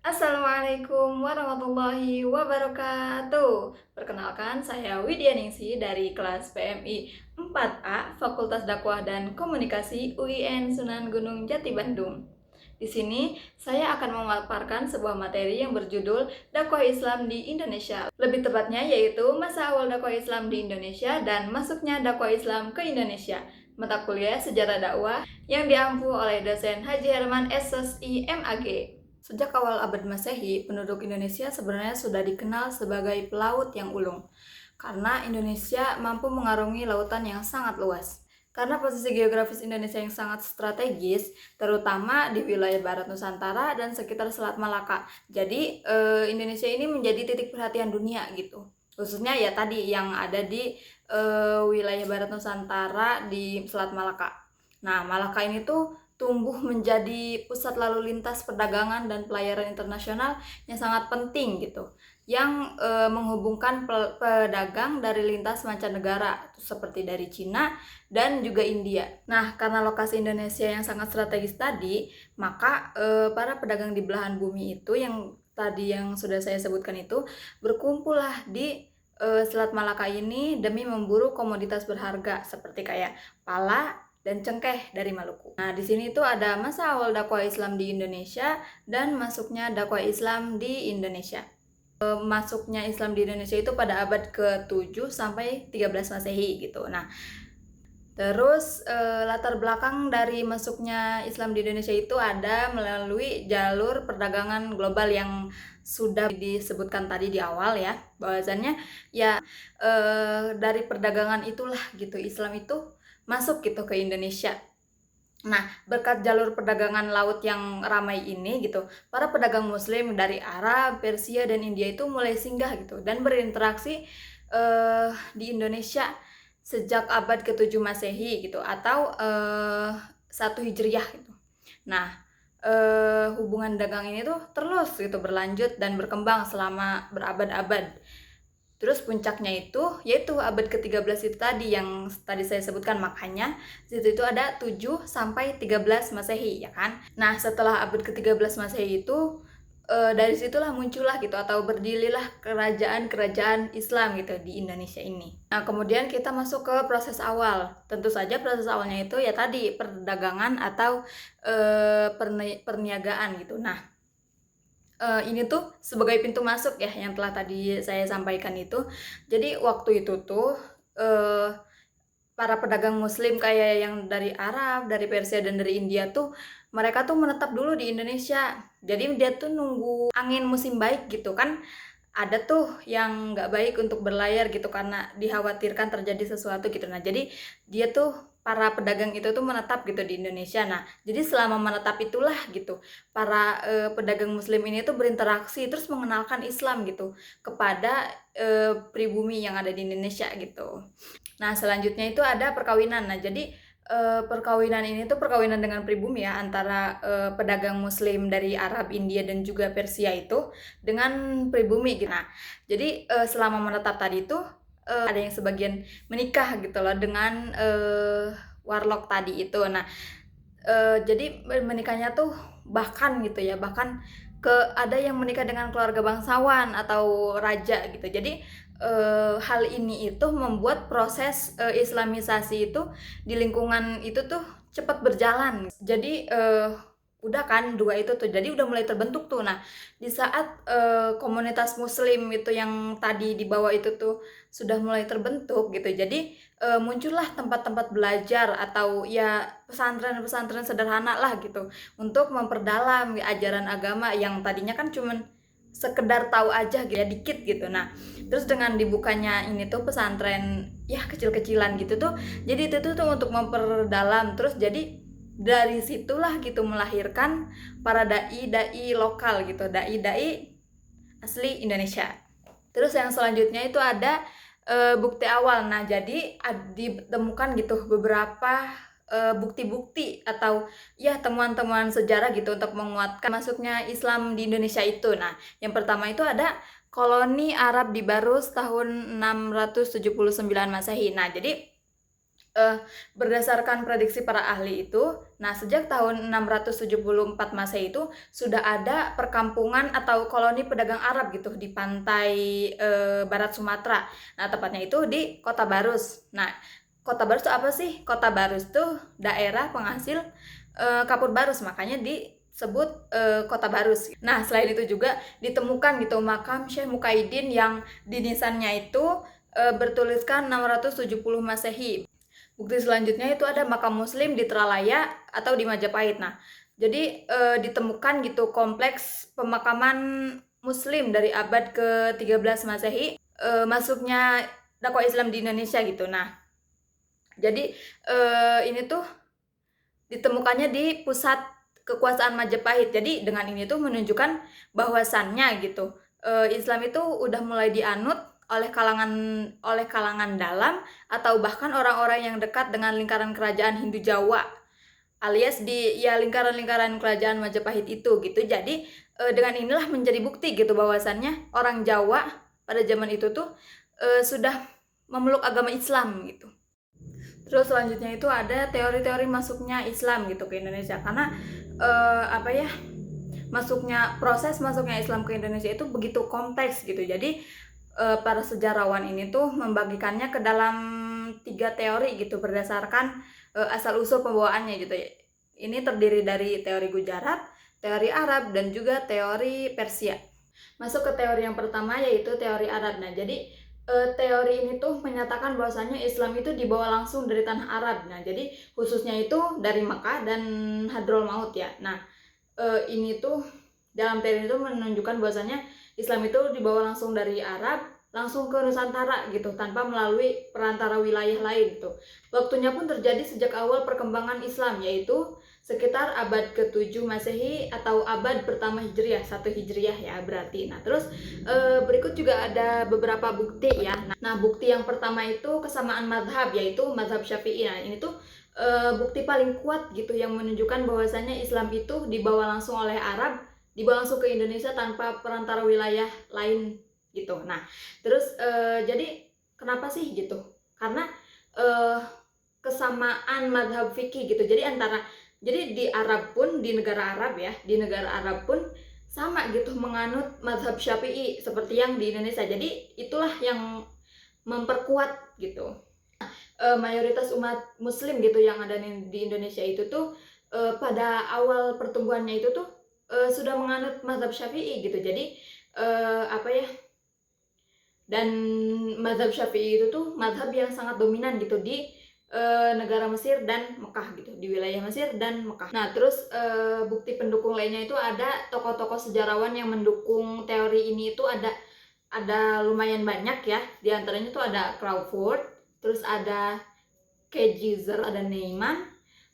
Assalamualaikum warahmatullahi wabarakatuh. Perkenalkan, saya Widya Ningsi dari kelas PMI 4A Fakultas Dakwah dan Komunikasi UIN Sunan Gunung Jati Bandung. Di sini saya akan memaparkan sebuah materi yang berjudul Dakwah Islam di Indonesia. Lebih tepatnya yaitu masa awal dakwah Islam di Indonesia dan masuknya dakwah Islam ke Indonesia. Mata kuliah Sejarah Dakwah yang diampu oleh dosen Haji Herman SSI MAG. Sejak awal abad Masehi, penduduk Indonesia sebenarnya sudah dikenal sebagai pelaut yang ulung, karena Indonesia mampu mengarungi lautan yang sangat luas. Karena posisi geografis Indonesia yang sangat strategis, terutama di wilayah Barat Nusantara dan sekitar Selat Malaka. Jadi Indonesia ini menjadi titik perhatian dunia gitu. Khususnya ya tadi yang ada di wilayah Barat Nusantara di Selat Malaka. Nah, Malaka ini tuh tumbuh menjadi pusat lalu lintas perdagangan dan pelayaran internasional yang sangat penting gitu, yang menghubungkan pedagang dari lintas mancanegara seperti dari Cina dan juga India. Nah, karena lokasi Indonesia yang sangat strategis tadi, maka para pedagang di belahan bumi itu yang tadi yang sudah saya sebutkan itu berkumpullah di Selat Malaka ini demi memburu komoditas berharga seperti kayak pala dan cengkeh dari Maluku. Nah, di sini tuh ada masa awal dakwah Islam di Indonesia dan masuknya dakwah Islam di Indonesia. Masuknya Islam di Indonesia itu pada abad ke-7 sampai 13 Masehi gitu. Nah, terus latar belakang dari masuknya Islam di Indonesia itu ada melalui jalur perdagangan global yang sudah disebutkan tadi di awal ya, bahwasannya ya dari perdagangan itulah gitu Islam itu masuk gitu ke Indonesia. Nah, berkat jalur perdagangan laut yang ramai ini gitu, para pedagang muslim dari Arab, Persia, dan India itu mulai singgah gitu dan berinteraksi di Indonesia sejak abad ke-7 Masehi gitu atau 1 Hijriah gitu. Nah, hubungan dagang ini tuh terus gitu berlanjut dan berkembang selama berabad-abad. Terus puncaknya itu yaitu abad ke-13 itu tadi yang tadi saya sebutkan, makanya situ itu ada 7 sampai 13 Masehi ya kan. Nah, setelah abad ke-13 Masehi itu dari situlah muncullah gitu atau berdirilah kerajaan-kerajaan Islam gitu di Indonesia ini. Nah, kemudian kita masuk ke proses awal. Tentu saja proses awalnya itu ya tadi perdagangan atau perniagaan gitu. Nah, ini tuh sebagai pintu masuk ya yang telah tadi saya sampaikan itu. Jadi waktu itu tuh para pedagang muslim kayak yang dari Arab, dari Persia, dan dari India tuh mereka tuh menetap dulu di Indonesia. Jadi dia tuh nunggu angin musim baik gitu kan. Ada tuh yang nggak baik untuk berlayar gitu karena dikhawatirkan terjadi sesuatu gitu. Nah, jadi dia tuh para pedagang itu tuh menetap gitu di Indonesia. Nah, jadi selama menetap itulah gitu para pedagang muslim ini tuh berinteraksi terus mengenalkan Islam gitu kepada pribumi yang ada di Indonesia gitu. Nah, selanjutnya itu ada perkawinan. Nah, jadi perkawinan ini tuh perkawinan dengan pribumi ya antara pedagang muslim dari Arab, India, dan juga Persia itu dengan pribumi gitu. Nah, jadi selama menetap tadi itu ada yang sebagian menikah gitu loh dengan warlock tadi itu. Nah, jadi menikahnya tuh bahkan gitu ya, bahkan ada yang menikah dengan keluarga bangsawan atau raja gitu. Jadi hal ini itu membuat proses islamisasi itu di lingkungan itu tuh cepat berjalan. Jadi udah kan dua itu tuh, jadi udah mulai terbentuk tuh. Nah, di saat komunitas muslim itu yang tadi di bawah itu tuh sudah mulai terbentuk gitu, jadi muncullah tempat-tempat belajar atau ya pesantren-pesantren sederhana lah gitu untuk memperdalam ajaran agama yang tadinya kan cuman sekedar tahu aja gitu ya, dikit gitu. Nah, terus dengan dibukanya ini tuh pesantren ya kecil-kecilan gitu tuh, jadi itu tuh untuk memperdalam. Terus jadi dari situlah gitu melahirkan para dai-dai lokal gitu, dai-dai asli Indonesia. Terus yang selanjutnya itu ada bukti awal. Nah, jadi ditemukan gitu beberapa bukti-bukti atau ya temuan-temuan sejarah gitu untuk menguatkan masuknya Islam di Indonesia itu. Nah, yang pertama itu ada koloni Arab di Barus tahun 679 Masehi. Nah, jadi Eh, Berdasarkan prediksi para ahli itu, nah sejak tahun 674 Masehi itu sudah ada perkampungan atau koloni pedagang Arab gitu di pantai barat Sumatera. Nah, tepatnya itu di Kota Barus. Nah, Kota Barus itu apa sih? Kota Barus tuh daerah penghasil kapur barus, makanya disebut Kota Barus. Nah, selain itu juga ditemukan gitu makam Syekh Mukaidin yang di nisannya itu bertuliskan 670 Masehi. Bukti selanjutnya itu ada makam muslim di Tralaya atau di Majapahit. Nah, jadi ditemukan gitu kompleks pemakaman muslim dari abad ke-13 Masehi, masuknya dakwah Islam di Indonesia gitu. Nah, jadi ini tuh ditemukannya di pusat kekuasaan Majapahit. Jadi dengan ini tuh menunjukkan bahwasannya gitu Islam itu udah mulai dianut oleh kalangan dalam atau bahkan orang-orang yang dekat dengan lingkaran kerajaan Hindu Jawa, alias di ya lingkaran-lingkaran kerajaan Majapahit itu gitu. Jadi dengan inilah menjadi bukti gitu bahwasannya orang Jawa pada zaman itu tuh sudah memeluk agama Islam gitu. Terus selanjutnya itu ada teori-teori masuknya Islam gitu ke Indonesia, karena proses masuknya Islam ke Indonesia itu begitu kompleks gitu. Jadi para sejarawan ini tuh membagikannya ke dalam 3 teori gitu berdasarkan asal usul pembawaannya gitu. Ini terdiri dari teori Gujarat, teori Arab, dan juga teori Persia. Masuk ke teori yang pertama yaitu teori Arab. Nah, jadi teori ini tuh menyatakan bahwasanya Islam itu dibawa langsung dari tanah Arab. Nah, jadi khususnya itu dari Makkah dan Hadromaut ya. Nah, ini tuh dalam teori itu menunjukkan bahwasanya Islam itu dibawa langsung dari Arab langsung ke Nusantara gitu tanpa melalui perantara wilayah lain gitu. Waktunya pun terjadi sejak awal perkembangan Islam, yaitu sekitar abad ke-7 Masehi atau abad pertama Hijriah, 1 Hijriah ya berarti. Nah, terus berikut juga ada beberapa bukti ya. Nah, bukti yang pertama itu kesamaan madhab, yaitu madhab Syafi'i. Nah, ini tuh bukti paling kuat gitu yang menunjukkan bahwasannya Islam itu dibawa langsung oleh Arab, dibawa langsung ke Indonesia tanpa perantara wilayah lain gitu. Nah, terus jadi kenapa sih gitu? Karena kesamaan madhab fikih gitu. Jadi di Arab pun, di negara Arab ya, di negara Arab pun sama gitu menganut madhab Syafi'i seperti yang di Indonesia. Jadi itulah yang memperkuat gitu. Mayoritas umat Muslim gitu yang ada di Indonesia itu tuh pada awal pertumbuhannya itu tuh sudah menganut mazhab Syafi'i gitu. Jadi dan mazhab Syafi'i itu tuh mazhab yang sangat dominan gitu di negara Mesir dan Mekah gitu, di wilayah Mesir dan Mekah. Nah, terus bukti pendukung lainnya itu ada tokoh-tokoh sejarawan yang mendukung teori ini itu ada lumayan banyak ya. Di antaranya tuh ada Crawford, terus ada Kejizer, ada Neyman,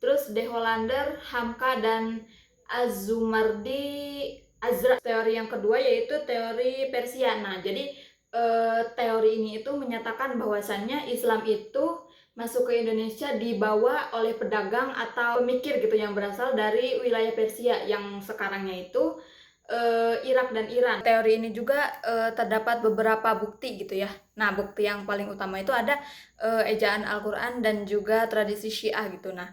terus De Hollander, Hamka, dan Azumardi Azra. Teori yang kedua yaitu teori Persia. Nah, jadi teori ini itu menyatakan bahwasannya Islam itu masuk ke Indonesia dibawa oleh pedagang atau pemikir gitu yang berasal dari wilayah Persia yang sekarangnya itu Irak dan Iran. Teori ini juga terdapat beberapa bukti gitu ya. Nah, bukti yang paling utama itu ada ejaan Al-Quran dan juga tradisi Syiah gitu. Nah,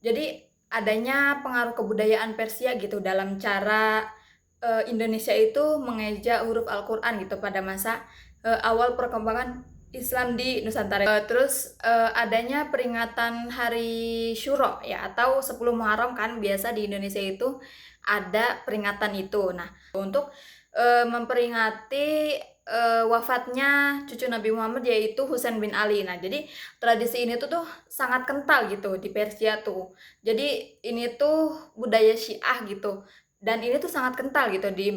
jadi adanya pengaruh kebudayaan Persia gitu dalam cara Indonesia itu mengeja huruf Al-Quran gitu pada masa awal perkembangan Islam di Nusantara. Terus adanya peringatan Hari Syuro ya atau 10 Muharram kan biasa di Indonesia itu ada peringatan itu. Nah, untuk memperingati wafatnya cucu Nabi Muhammad yaitu Husain bin Ali. Nah, jadi tradisi ini tuh sangat kental gitu di Persia tuh. Jadi ini tuh budaya Syiah gitu. Dan ini tuh sangat kental gitu di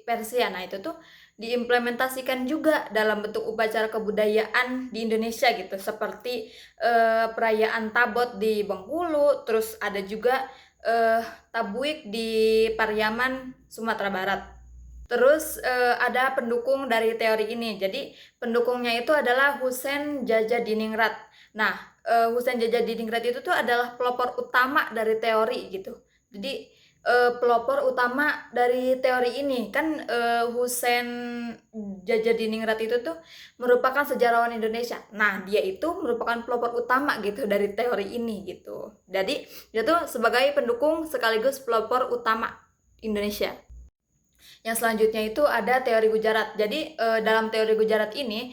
Persia. Nah, itu tuh diimplementasikan juga dalam bentuk upacara kebudayaan di Indonesia gitu, seperti perayaan Tabot di Bengkulu, terus ada juga Tabuik di Pariaman, Sumatera Barat. Terus ada pendukung dari teori ini. Jadi pendukungnya itu adalah Husain Jajadiningrat. Nah, Husain Jajadiningrat itu tuh adalah pelopor utama dari teori gitu. Jadi pelopor utama dari teori ini. Kan, Husein Djajadiningrat itu tuh merupakan sejarawan Indonesia. Nah, dia itu merupakan pelopor utama gitu dari teori ini gitu. Jadi, dia tuh sebagai pendukung sekaligus pelopor utama Indonesia. Yang selanjutnya itu ada teori Gujarat. Jadi dalam teori Gujarat ini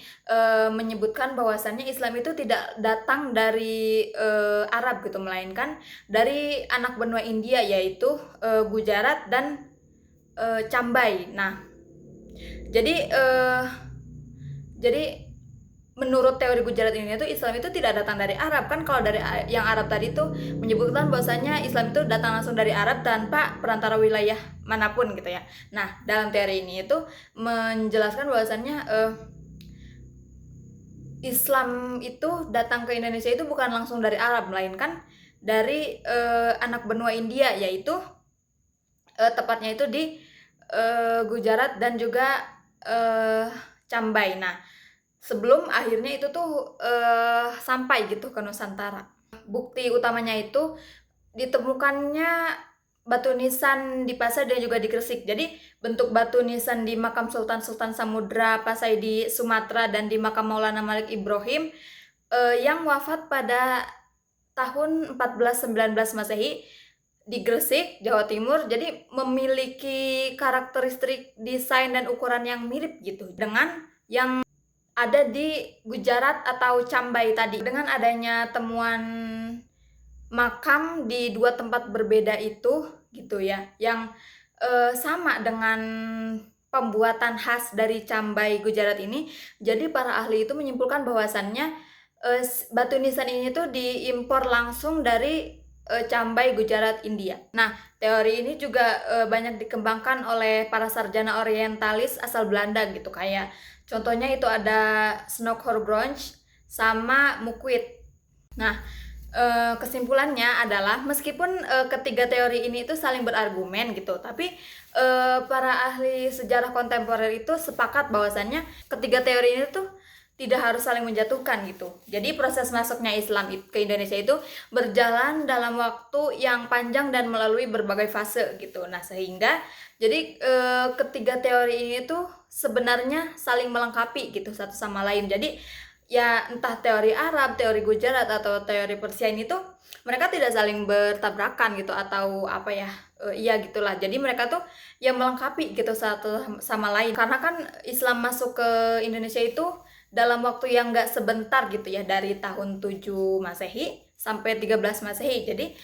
menyebutkan bahwasannya Islam itu tidak datang dari Arab gitu, melainkan dari anak benua India, yaitu Gujarat dan Cambai. Nah, jadi jadi menurut teori Gujarat ini tuh Islam itu tidak datang dari Arab. Kan kalau dari yang Arab tadi tuh menyebutkan bahwasanya Islam itu datang langsung dari Arab tanpa perantara wilayah manapun gitu ya. Nah, dalam teori ini itu menjelaskan bahwasannya Islam itu datang ke Indonesia itu bukan langsung dari Arab, melainkan dari anak benua India, yaitu tepatnya itu di Gujarat dan juga Cambai. Nah, sebelum akhirnya itu tuh sampai gitu ke Nusantara. Bukti utamanya itu ditemukannya batu nisan di Pasai dan juga di Gresik. Jadi bentuk batu nisan di makam Sultan Samudra Pasai di Sumatera dan di makam Maulana Malik Ibrahim yang wafat pada tahun 1419 Masehi di Gresik, Jawa Timur. Jadi memiliki karakteristik desain dan ukuran yang mirip gitu dengan yang ada di Gujarat atau Cambai tadi. Dengan adanya temuan makam di dua tempat berbeda itu gitu ya, yang sama dengan pembuatan khas dari Cambai Gujarat ini, jadi para ahli itu menyimpulkan bahwasannya batu nisan ini tuh diimpor langsung dari Cambai Gujarat India. Nah, teori ini juga banyak dikembangkan oleh para sarjana orientalis asal Belanda gitu, kayak contohnya itu ada Snoeck-Horbrunch sama Mukwit. Nah, kesimpulannya adalah meskipun ketiga teori ini itu saling berargumen gitu, tapi para ahli sejarah kontemporer itu sepakat bahwasannya ketiga teori ini tuh tidak harus saling menjatuhkan gitu. Jadi proses masuknya Islam ke Indonesia itu berjalan dalam waktu yang panjang dan melalui berbagai fase gitu. Nah, sehingga jadi ketiga teori ini tuh sebenarnya saling melengkapi gitu satu sama lain. Jadi ya entah teori Arab, teori Gujarat atau teori Persia ini tuh mereka tidak saling bertabrakan gitu atau apa ya, iya gitulah. Jadi mereka tuh yang melengkapi gitu satu sama lain. Karena kan Islam masuk ke Indonesia itu dalam waktu yang nggak sebentar gitu ya, dari tahun 7 Masehi sampai 13 Masehi. Jadi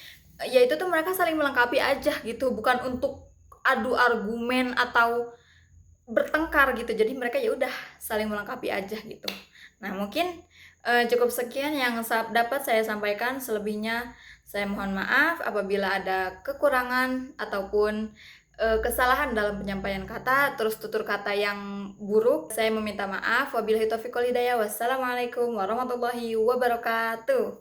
ya itu tuh mereka saling melengkapi aja gitu, bukan untuk adu argumen atau bertengkar gitu. Jadi mereka ya udah saling melengkapi aja gitu. Nah, mungkin cukup sekian yang dapat saya sampaikan. Selebihnya saya mohon maaf apabila ada kekurangan ataupun kesalahan dalam penyampaian kata, terus tutur kata yang buruk. Saya meminta maaf. Wabillahi taufiq wal hidayah. Wassalamualaikum warahmatullahi wabarakatuh.